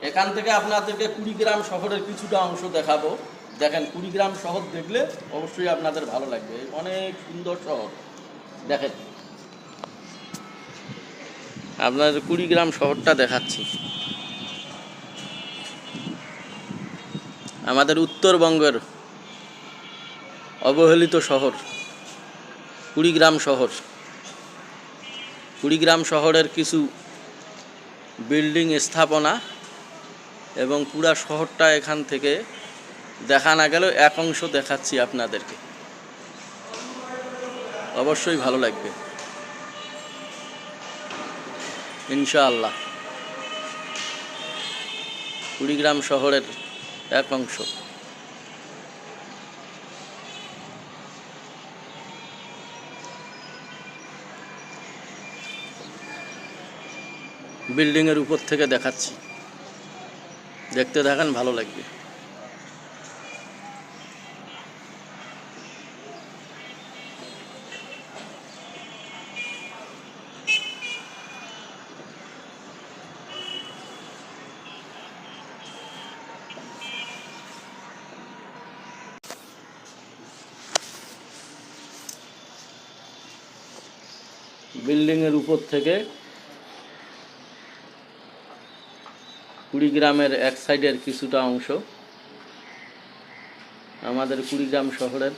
এখান থেকে আপনাদেরকে কুড়িগ্রাম শহরের কিছুটা অংশ দেখাবো। দেখেন, কুড়িগ্রাম শহর দেখলে অবশ্যই আপনাদের ভালো লাগবে। অনেক সুন্দর শহর। দেখেন, আপনাদের কুড়িগ্রাম শহরটা দেখাচ্ছি। আমাদের উত্তরবঙ্গের অবহেলিত শহর কুড়িগ্রাম শহর। কুড়িগ্রাম শহরের কিছু বিল্ডিং স্থাপনা এবং পুরা শহরটা এখান থেকে দেখা না গেলেও এক অংশ দেখাচ্ছি আপনাদেরকে। অবশ্যই ভালো লাগবে ইনশাআল্লাহ। কুড়িগ্রাম শহরের এক অংশ। বিল্ডিংয়ের উপর থেকে দেখাচ্ছি, দেখতে থাকেন, ভালো লাগবে। বিল্ডিংয়ের উপর থেকে কুড়িগ্রামের এক সাইডের কিছুটা অংশ আমাদের কুড়িগ্রাম শহরের।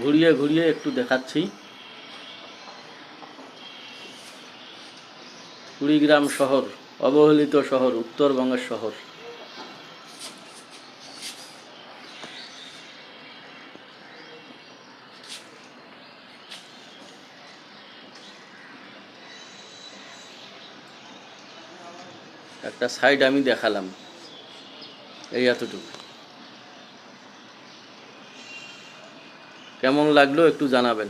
ঘুরিয়ে ঘুরিয়ে একটু দেখাচ্ছি কুড়িগ্রাম শহর, অবহেলিত শহর, উত্তরবঙ্গের শহর। একটা সাইড আমি দেখালাম, এই এতটুকু। কেমন লাগলো একটু জানাবেন।